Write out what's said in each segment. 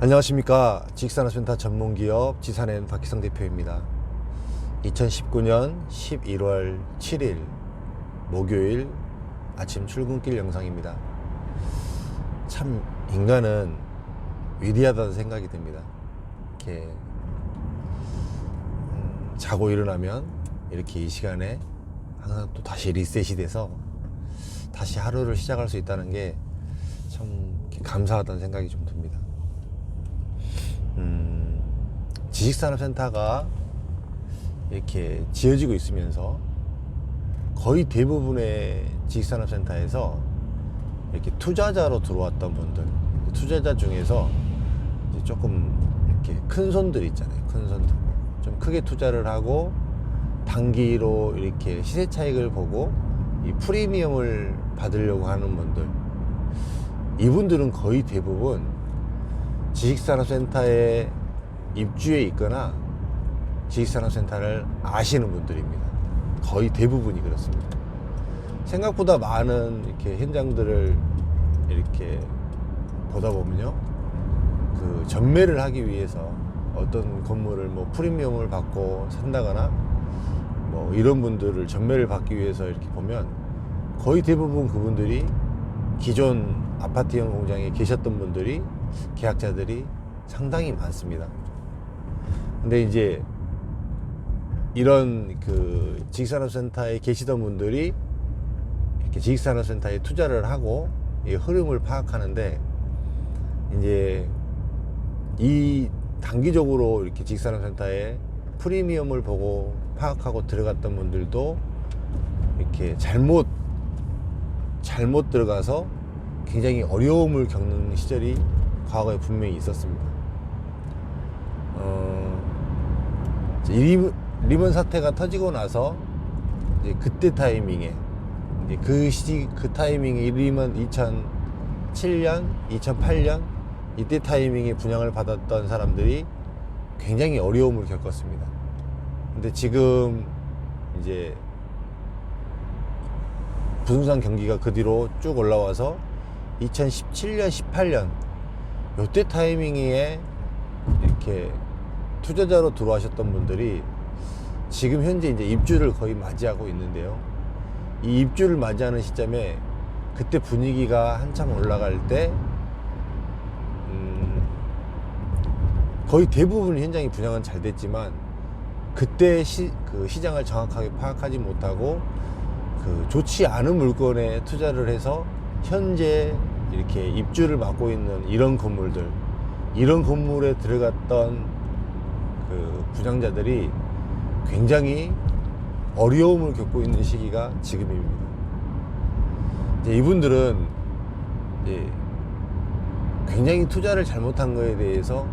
안녕하십니까. 지식산업센터 전문기업 지산엔 박희성 대표입니다. 2019년 11월 7일 목요일 아침 출근길 영상입니다. 참 인간은 위대하다는 생각이 듭니다. 이렇게 자고 일어나면 이렇게 이 시간에 항상 또 다시 리셋이 돼서 다시 하루를 시작할 수 있다는 게 참 감사하다는 생각이 좀 듭니다. 지식산업센터가 이렇게 지어지고 있으면서 거의 대부분의 지식산업센터에서 이렇게 투자자로 들어왔던 분들, 투자자 중에서 이제 조금 이렇게 큰 손들 있잖아요. 큰 손들. 좀 크게 투자를 하고 단기로 이렇게 시세 차익을 보고 이 프리미엄을 받으려고 하는 분들, 이분들은 거의 대부분 지식산업센터에 입주해 있거나 지식산업센터를 아시는 분들입니다. 거의 대부분이 그렇습니다. 생각보다 많은 이렇게 현장들을 이렇게 보다 보면요, 그 전매를 하기 위해서 어떤 건물을 뭐 프리미엄을 받고 산다거나 뭐 이런 분들을 전매를 받기 위해서 이렇게 보면 거의 대부분 그분들이 기존 아파트형 공장에 계셨던 분들이, 계약자들이 상당히 많습니다. 근데 이제 이런 그 지식산업센터에 계시던 분들이 이렇게 지식산업센터에 투자를 하고 이 흐름을 파악하는데, 이제 이 단기적으로 이렇게 지식산업센터에 프리미엄을 보고 파악하고 들어갔던 분들도 이렇게 잘못 들어가서 굉장히 어려움을 겪는 시절이 과거에 분명히 있었습니다. 리먼 사태가 터지고 나서 이제 그때 타이밍에, 이제 그 타이밍에 리먼 2007년, 2008년 이때 타이밍에 분양을 받았던 사람들이 굉장히 어려움을 겪었습니다. 근데 지금 이제 부동산 경기가 그 뒤로 쭉 올라와서 2017년, 18년 요때 타이밍에 이렇게 투자자로 들어와셨던 분들이 지금 현재 이제 입주를 거의 맞이하고 있는데요. 이 입주를 맞이하는 시점에 그때 분위기가 한참 올라갈 때 거의 대부분 현장이 분양은 잘 됐지만 그때 그 시장을 정확하게 파악하지 못하고 그 좋지 않은 물건에 투자를 해서 현재 이렇게 입주를 맡고 있는 이런 건물들, 이런 건물에 들어갔던 그 분양자들이 굉장히 어려움을 겪고 있는 시기가 지금입니다. 이제 이분들은 이제 굉장히 투자를 잘못한 거에 대해서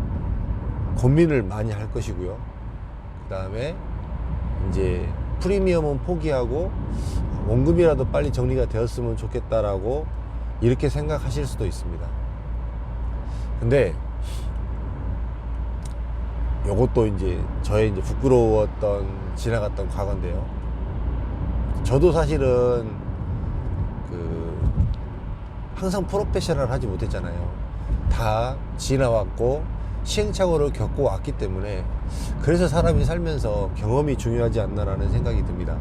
고민을 많이 할 것이고요. 그 다음에 이제 프리미엄은 포기하고 원금이라도 빨리 정리가 되었으면 좋겠다라고 이렇게 생각하실 수도 있습니다. 근데 요것도 이제 저의 이제 부끄러웠던 지나갔던 과거인데요. 저도 사실은 그 항상 프로페셔널 하지 못했잖아요. 다 지나왔고 시행착오를 겪고 왔기 때문에, 그래서 사람이 살면서 경험이 중요하지 않나라는 생각이 듭니다.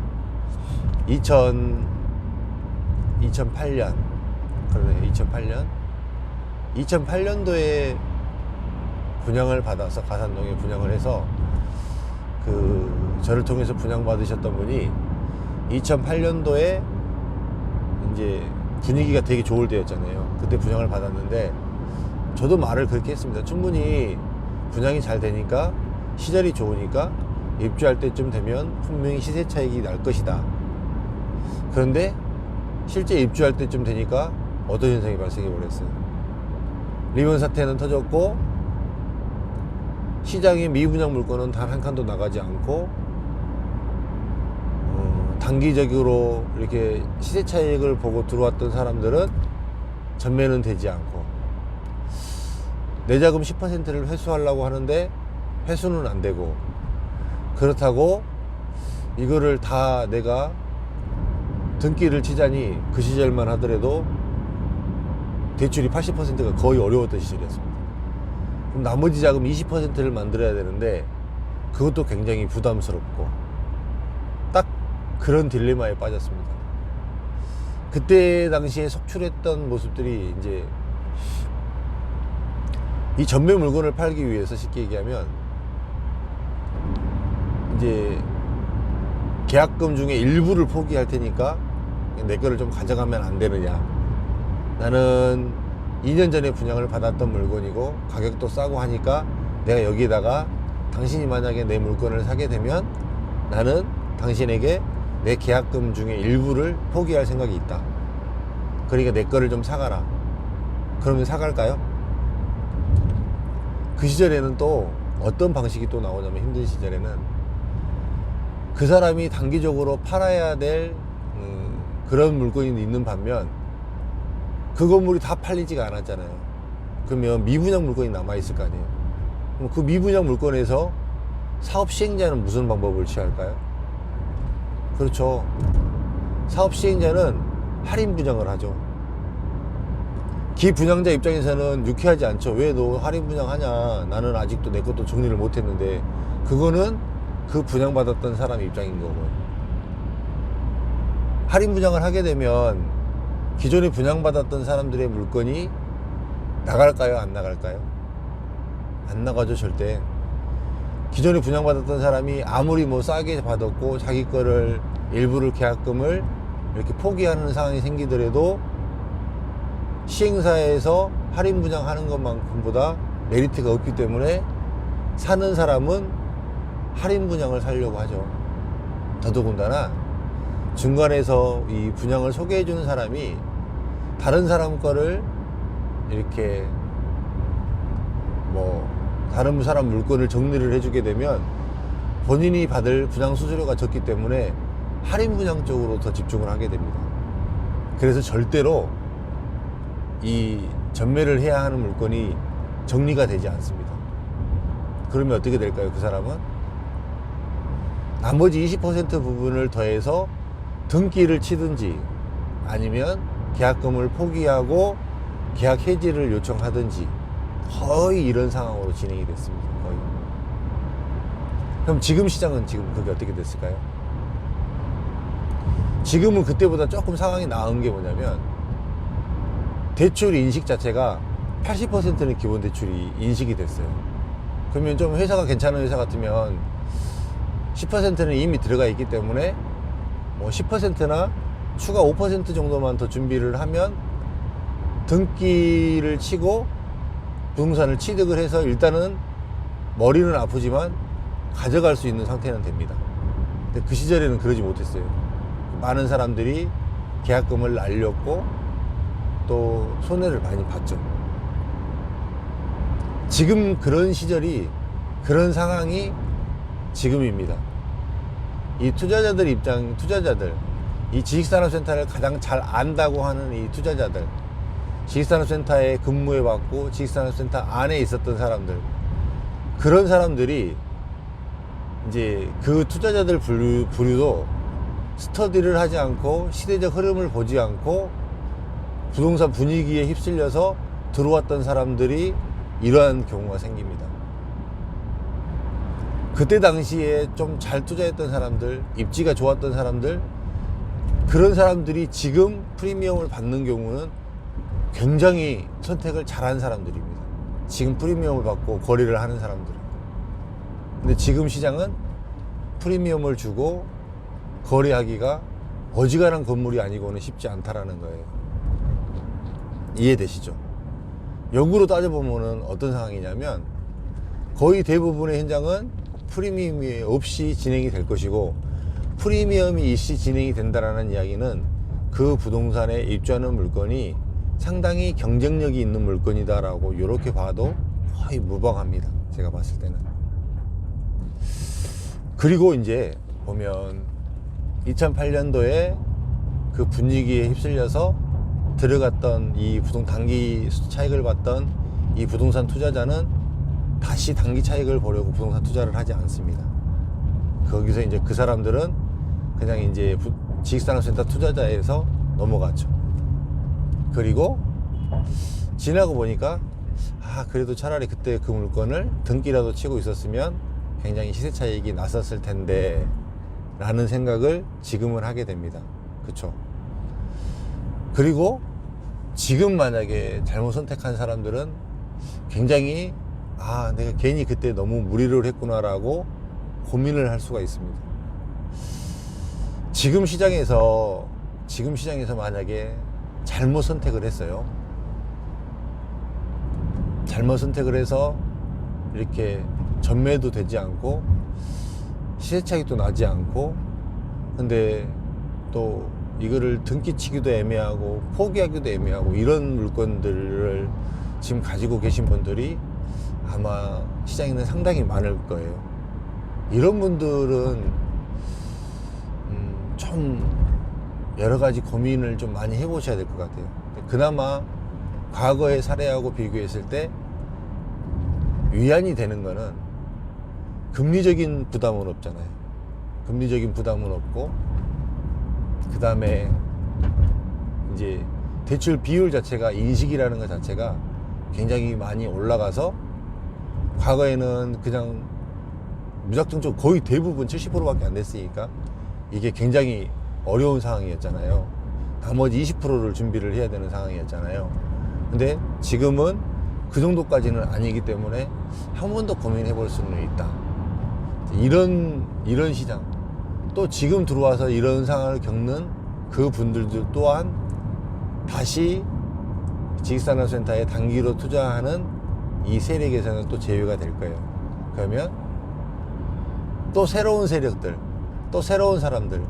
2008년, 그러네, 2008년도에 분양을 받아서 가산동에 분양을 해서 그 저를 통해서 분양 받으셨던 분이 2008년도에 이제 분위기가 되게 좋을 때였잖아요. 그때 분양을 받았는데 저도 말을 그렇게 했습니다. 충분히 분양이 잘 되니까, 시절이 좋으니까 입주할 때쯤 되면 분명히 시세 차익이 날 것이다. 그런데 실제 입주할 때쯤 되니까 어떤 현상이 발생해 버렸어요. 리먼 사태는 터졌고 시장에 미분양 물건은 단 한 칸도 나가지 않고 단기적으로 이렇게 시세 차익을 보고 들어왔던 사람들은 전매는 되지 않고, 내 자금 10%를 회수하려고 하는데 회수는 안 되고, 그렇다고 이거를 다 내가 등기를 치자니 그 시절만 하더라도 대출이 80%가 거의 어려웠던 시절이었습니다. 그럼 나머지 자금 20%를 만들어야 되는데 그것도 굉장히 부담스럽고 딱 그런 딜레마에 빠졌습니다. 그때 당시에 속출했던 모습들이 이제 이 전매 물건을 팔기 위해서 쉽게 얘기하면 이제 계약금 중에 일부를 포기할 테니까 내 거를 좀 가져가면 안 되느냐. 나는 2년 전에 분양을 받았던 물건이고 가격도 싸고 하니까 내가 여기에다가 당신이 만약에 내 물건을 사게 되면 나는 당신에게 내 계약금 중에 일부를 포기할 생각이 있다. 그러니까 내 거를 좀 사가라. 그러면 사갈까요? 그 시절에는 또 어떤 방식이 또 나오냐면 힘든 시절에는 그 사람이 단기적으로 팔아야 될 그런 물건이 있는 반면 그 건물이 다 팔리지가 않았잖아요. 그러면 미분양 물건이 남아있을 거 아니에요. 그럼 그 미분양 물건에서 사업 시행자는 무슨 방법을 취할까요? 그렇죠. 사업 시행자는 할인 분양을 하죠. 기분양자 입장에서는 유쾌하지 않죠. 왜 너 할인 분양하냐. 나는 아직도 내 것도 정리를 못했는데. 그거는 그 분양받았던 사람 입장인 거고요. 할인 분양을 하게 되면 기존에 분양받았던 사람들의 물건이 나갈까요? 안 나갈까요? 안 나가죠, 절대. 기존에 분양받았던 사람이 아무리 뭐 싸게 받았고 자기 거를 일부를 계약금을 이렇게 포기하는 상황이 생기더라도 시행사에서 할인 분양하는 것만큼보다 메리트가 없기 때문에 사는 사람은 할인 분양을 사려고 하죠. 더더군다나 중간에서 이 분양을 소개해 주는 사람이 다른 사람 거를 이렇게 뭐 다른 사람 물건을 정리를 해주게 되면 본인이 받을 분양 수수료가 적기 때문에 할인 분양 쪽으로 더 집중을 하게 됩니다. 그래서 절대로 이 전매를 해야 하는 물건이 정리가 되지 않습니다. 그러면 어떻게 될까요? 그 사람은 나머지 20% 부분을 더해서 등기를 치든지 아니면 계약금을 포기하고 계약 해지를 요청하든지 거의 이런 상황으로 진행이 됐습니다. 거의. 그럼 지금 시장은 지금 그게 어떻게 됐을까요? 지금은 그때보다 조금 상황이 나은 게 뭐냐면 대출 인식 자체가 80%는 기본 대출이 인식이 됐어요. 그러면 좀 회사가 괜찮은 회사 같으면 10%는 이미 들어가 있기 때문에 뭐 10%나 추가 5% 정도만 더 준비를 하면 등기를 치고 부동산을 취득을 해서 일단은 머리는 아프지만 가져갈 수 있는 상태는 됩니다. 근데 그 시절에는 그러지 못했어요. 많은 사람들이 계약금을 날렸고 또 손해를 많이 봤죠. 지금 그런 시절이, 그런 상황이 지금입니다. 이 투자자들 입장, 투자자들, 이 지식산업센터를 가장 잘 안다고 하는 이 투자자들, 지식산업센터에 근무해 봤고 지식산업센터 안에 있었던 사람들, 그런 사람들이 이제 그 투자자들 부류도 스터디를 하지 않고 시대적 흐름을 보지 않고 부동산 분위기에 휩쓸려서 들어왔던 사람들이 이러한 경우가 생깁니다. 그때 당시에 좀 잘 투자했던 사람들, 입지가 좋았던 사람들, 그런 사람들이 지금 프리미엄을 받는 경우는 굉장히 선택을 잘한 사람들입니다. 지금 프리미엄을 받고 거래를 하는 사람들. 근데 지금 시장은 프리미엄을 주고 거래하기가 어지간한 건물이 아니고는 쉽지 않다라는 거예요. 이해되시죠? 역으로 따져보면 어떤 상황이냐면 거의 대부분의 현장은 프리미엄이 없이 진행이 될 것이고, 프리미엄이 있이 진행이 된다라는 이야기는 그 부동산에 입주하는 물건이 상당히 경쟁력이 있는 물건이다라고 이렇게 봐도 거의 무방합니다. 제가 봤을 때는. 그리고 이제 보면 2008년도에 그 분위기에 휩쓸려서 들어갔던 이 단기 차익을 봤던 이 부동산 투자자는 다시 단기 차익을 보려고 부동산 투자를 하지 않습니다. 거기서 이제 그 사람들은 그냥 이제 지식산업센터 투자자에서 넘어갔죠. 그리고 지나고 보니까 그래도 차라리 그때 그 물건을 등기라도 치고 있었으면 굉장히 시세 차익이 났었을 텐데 라는 생각을 지금은 하게 됩니다. 그쵸? 그리고 지금 만약에 잘못 선택한 사람들은 굉장히 내가 괜히 그때 너무 무리를 했구나 라고 고민을 할 수가 있습니다. 지금 시장에서 만약에 잘못 선택을 했어요. 잘못 선택을 해서 이렇게 전매도 되지 않고 시세 차익도 나지 않고, 근데 또 이거를 등기치기도 애매하고 포기하기도 애매하고 이런 물건들을 지금 가지고 계신 분들이 아마 시장에는 상당히 많을 거예요. 이런 분들은 좀 여러 가지 고민을 좀 많이 해보셔야 될 것 같아요. 그나마 과거의 사례하고 비교했을 때 위안이 되는 거는 금리적인 부담은 없잖아요. 금리적인 부담은 없고, 그 다음에 이제 대출 비율 자체가, 인식이라는 것 자체가 굉장히 많이 올라가서 과거에는 그냥 무작정 거의 대부분 70%밖에 안 됐으니까 이게 굉장히 어려운 상황이었잖아요. 나머지 20%를 준비를 해야 되는 상황이었잖아요. 근데 지금은 그 정도까지는 아니기 때문에 한 번 더 고민해 볼 수는 있다. 이런 시장, 또 지금 들어와서 이런 상황을 겪는 그 분들도 또한 다시 지식산업센터에 단기로 투자하는 이 세력에서는 또 제외가 될 거예요. 그러면 또 새로운 세력들, 또 새로운 사람들,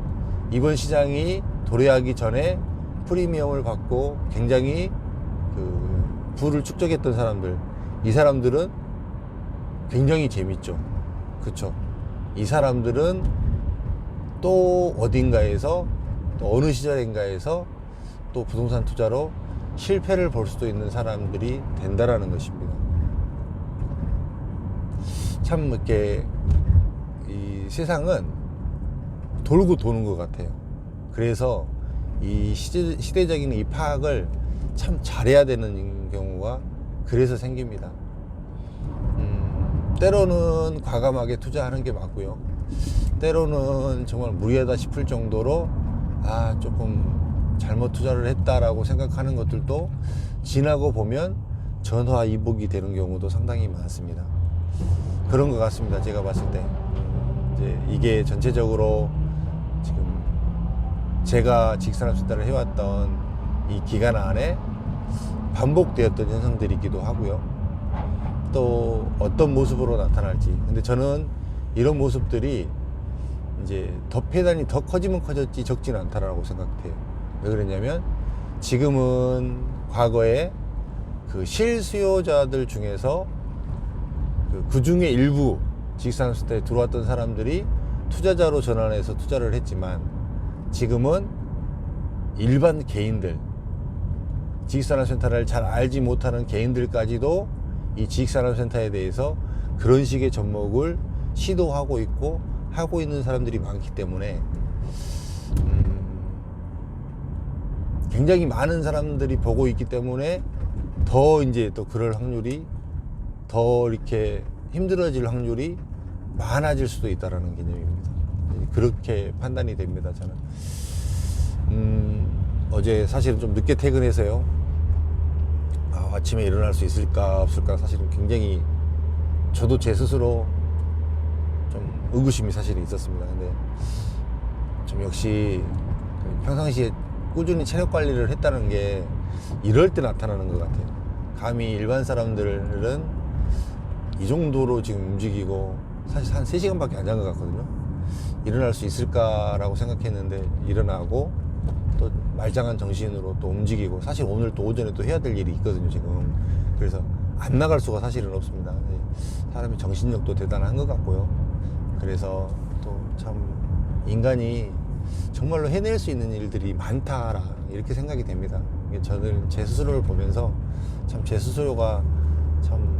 이번 시장이 도래하기 전에 프리미엄을 받고 굉장히 그 부를 축적했던 사람들, 이 사람들은 굉장히 재밌죠. 그쵸? 이 사람들은 또 어딘가에서, 또 어느 시절인가에서 또 부동산 투자로 실패를 볼 수도 있는 사람들이 된다라는 것입니다. 참 이렇게 이 세상은 돌고 도는 것 같아요. 그래서 이 시대적인 이 파악을 참 잘해야 되는 경우가 그래서 생깁니다. 때로는 과감하게 투자하는 게 맞고요. 때로는 정말 무리하다 싶을 정도로 조금 잘못 투자를 했다라고 생각하는 것들도 지나고 보면 전화위복이 되는 경우도 상당히 많습니다. 그런 것 같습니다. 제가 봤을 때 이제 이게 전체적으로 지금 제가 지식산업센터를 해왔던 이 기간 안에 반복되었던 현상들이기도 하고요. 또 어떤 모습으로 나타날지. 근데 저는 이런 모습들이 이제 더 폐단이 더 커지면 커졌지 적지는 않다라고 생각해요. 왜 그러냐면 지금은 과거에 그 실수요자들 중에서 그 중에 일부 지식산업센터에 들어왔던 사람들이 투자자로 전환해서 투자를 했지만, 지금은 일반 개인들, 지식산업센터를 잘 알지 못하는 개인들까지도 이 지식산업센터에 대해서 그런 식의 접목을 시도하고 있고 하고 있는 사람들이 많기 때문에 굉장히 많은 사람들이 보고 있기 때문에 더 이제 또 그럴 확률이, 더 이렇게 힘들어질 확률이 많아질 수도 있다라는 개념입니다. 그렇게 판단이 됩니다. 저는 어제 사실은 좀 늦게 퇴근해서요, 아침에 일어날 수 있을까 없을까 사실은 굉장히 저도 제 스스로 좀 의구심이 사실은 있었습니다. 근데 좀 역시 평상시에 꾸준히 체력 관리를 했다는 게 이럴 때 나타나는 것 같아요. 감히 일반 사람들은 이 정도로 지금 움직이고 사실 한 3시간밖에 안 잔 것 같거든요. 일어날 수 있을까라고 생각했는데 일어나고 또 말짱한 정신으로 또 움직이고, 사실 오늘 또 오전에 또 해야 될 일이 있거든요 지금. 그래서 안 나갈 수가 사실은 없습니다. 사람이 정신력도 대단한 것 같고요. 그래서 또 참 인간이 정말로 해낼 수 있는 일들이 많다라 이렇게 생각이 됩니다. 저는 제 스스로를 보면서 참 제 스스로가 참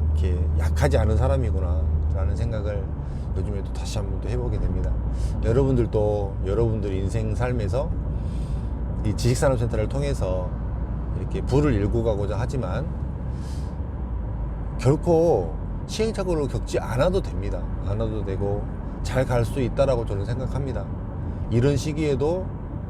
이렇게 약하지 않은 사람이구나 라는 생각을 요즘에 또 다시 한번 또 해보게 됩니다. 여러분들도 여러분들 인생 삶에서 이 지식산업센터를 통해서 이렇게 부를 일구 가고자 하지만 결코 시행착오를 겪지 않아도 됩니다. 않아도 되고 잘 갈 수 있다라고 저는 생각합니다. 이런 시기에도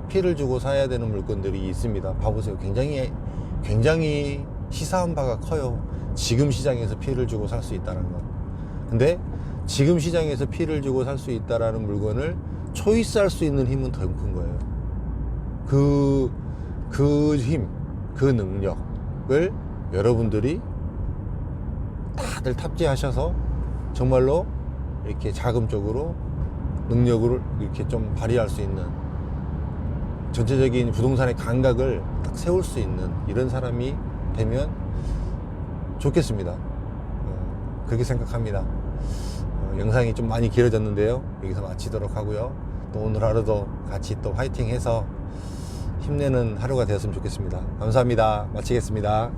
피를 주고 사야 되는 물건들이 있습니다. 봐보세요. 굉장히 시사한 바가 커요. 지금 시장에서 피를 주고 살 수 있다는 건. 근데 지금 시장에서 피를 주고 살 수 있다라는 물건을 초이스할 수 있는 힘은 더 큰 거예요. 그 힘, 그 능력을 여러분들이 다들 탑재하셔서 정말로 이렇게 자금적으로 능력을 이렇게 좀 발휘할 수 있는, 전체적인 부동산의 감각을 딱 세울 수 있는 이런 사람이 되면 좋겠습니다. 그렇게 생각합니다. 영상이 좀 많이 길어졌는데요. 여기서 마치도록 하고요. 또 오늘 하루도 같이 또 화이팅 해서 힘내는 하루가 되었으면 좋겠습니다. 감사합니다. 마치겠습니다.